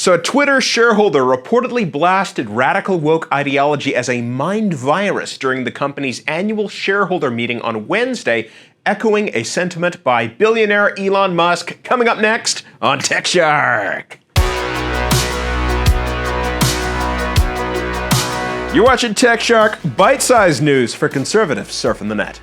So a Twitter shareholder reportedly blasted radical woke ideology as a mind virus during the company's annual shareholder meeting on Wednesday, echoing a sentiment by billionaire Elon Musk. Coming up next on TechShark. You're watching TechShark, bite-sized news for conservatives surfing the net.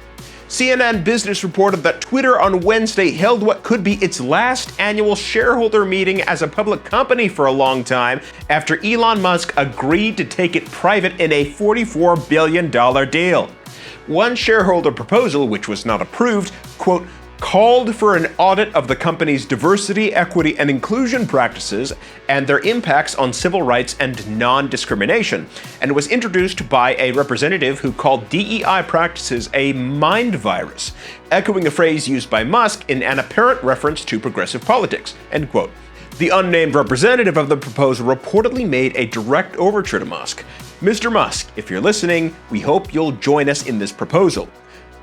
CNN Business reported that Twitter on Wednesday held what could be its last annual shareholder meeting as a public company for a long time after Elon Musk agreed to take it private in a $44 billion deal. One shareholder proposal, which was not approved, quote, called for an audit of the company's diversity, equity, and inclusion practices and their impacts on civil rights and non-discrimination, and was introduced by a representative who called DEI practices a mind virus, echoing a phrase used by Musk in an apparent reference to progressive politics, end quote. The unnamed representative of the proposal reportedly made a direct overture to Musk. Mr. Musk, if you're listening, we hope you'll join us in this proposal.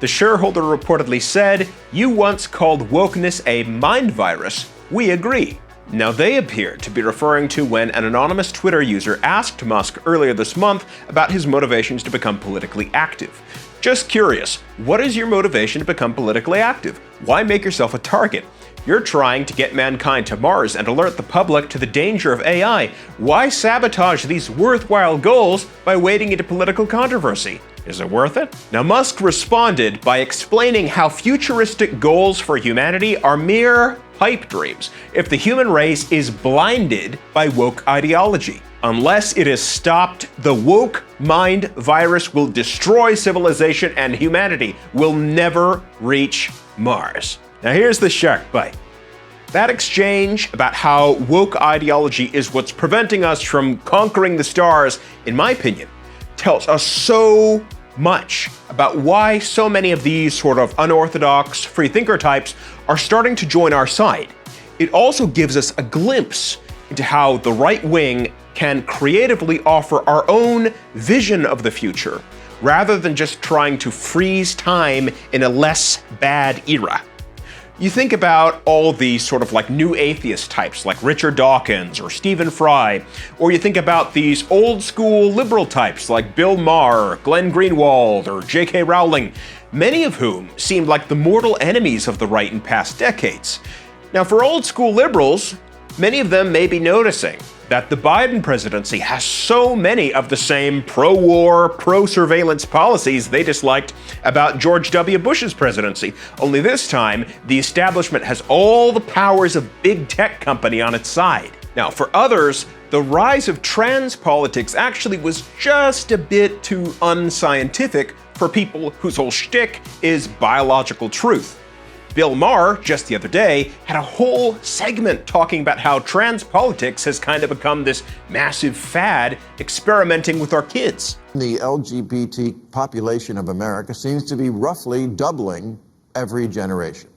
The shareholder reportedly said, "You once called wokeness a mind virus. We agree." Now, they appear to be referring to when an anonymous Twitter user asked Musk earlier this month about his motivations to become politically active. Just curious, what is your motivation to become politically active? Why make yourself a target? You're trying to get mankind to Mars and alert the public to the danger of AI. Why sabotage these worthwhile goals by wading into political controversy? Is it worth it? Now, Musk responded by explaining how futuristic goals for humanity are mere pipe dreams if the human race is blinded by woke ideology. Unless it is stopped, the woke mind virus will destroy civilization and humanity will never reach Mars. Now, here's the shark bite. That exchange about how woke ideology is what's preventing us from conquering the stars, in my opinion, tells us so much about why so many of these sort of unorthodox freethinker types are starting to join our side. It also gives us a glimpse into how the right wing can creatively offer our own vision of the future, rather than just trying to freeze time in a less bad era. You think about all these sort of like new atheist types like Richard Dawkins or Stephen Fry, or you think about these old school liberal types like Bill Maher, Glenn Greenwald, or J.K. Rowling, many of whom seemed like the mortal enemies of the right in past decades. Now, for old school liberals, many of them may be noticing that the Biden presidency has so many of the same pro-war, pro-surveillance policies they disliked about George W. Bush's presidency. Only this time, the establishment has all the powers of big tech company on its side. Now, for others, the rise of trans politics actually was just a bit too unscientific for people whose whole shtick is biological truth. Bill Maher, just the other day, had a whole segment talking about how trans politics has kind of become this massive fad, experimenting with our kids. The LGBT population of America seems to be roughly doubling every generation.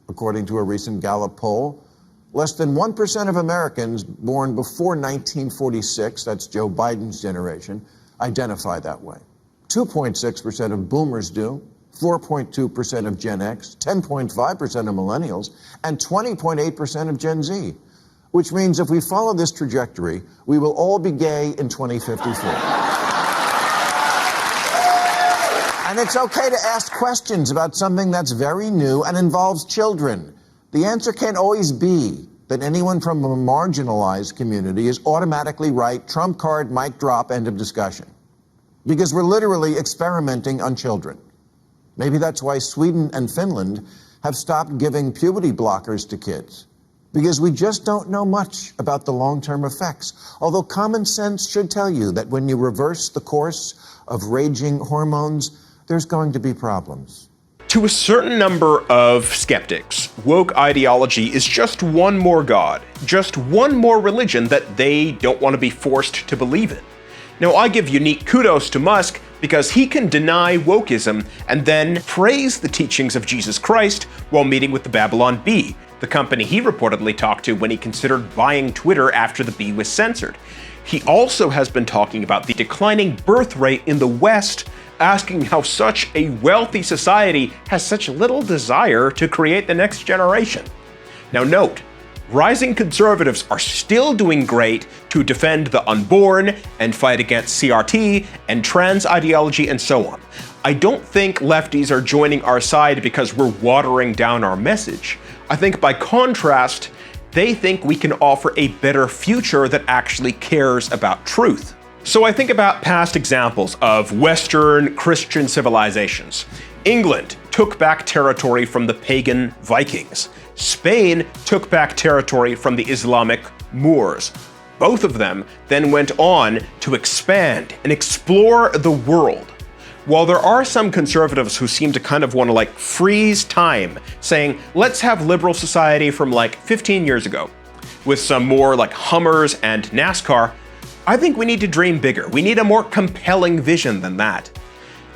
According to a recent Gallup poll, less than 1% of Americans born before 1946, that's Joe Biden's generation, identify that way. 2.6% of boomers do. 4.2% of Gen X, 10.5% of millennials, and 20.8% of Gen Z. Which means if we follow this trajectory, we will all be gay in 2054. And it's okay to ask questions about something that's very new and involves children. The answer can't always be that anyone from a marginalized community is automatically right, trump card, mic drop, end of discussion. Because we're literally experimenting on children. Maybe that's why Sweden and Finland have stopped giving puberty blockers to kids, because we just don't know much about the long-term effects. Although common sense should tell you that when you reverse the course of raging hormones, there's going to be problems. To a certain number of skeptics, woke ideology is just one more god, just one more religion that they don't want to be forced to believe in. Now, I give unique kudos to Musk because he can deny wokeism and then praise the teachings of Jesus Christ while meeting with the Babylon Bee, the company he reportedly talked to when he considered buying Twitter after the Bee was censored. He also has been talking about the declining birth rate in the West, asking how such a wealthy society has such little desire to create the next generation. Now note, rising conservatives are still doing great to defend the unborn and fight against CRT and trans ideology and so on. I don't think lefties are joining our side because we're watering down our message. I think by contrast, they think we can offer a better future that actually cares about truth. So I think about past examples of Western Christian civilizations. England took back territory from the pagan Vikings. Spain took back territory from the Islamic Moors. Both of them then went on to expand and explore the world. While there are some conservatives who seem to kind of want to freeze time, saying, let's have liberal society from 15 years ago, with some more Hummers and NASCAR, I think we need to dream bigger. We need a more compelling vision than that.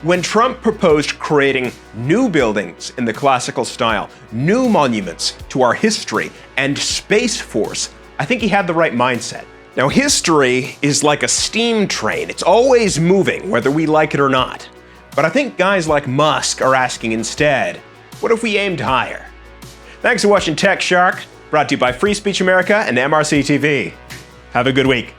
When Trump proposed creating new buildings in the classical style, new monuments to our history, and Space Force, I think he had the right mindset. Now, history is like a steam train. It's always moving, whether we like it or not. But I think guys like Musk are asking instead, what if we aimed higher? Thanks for watching TechShark, brought to you by Free Speech America and MRC-TV. Have a good week.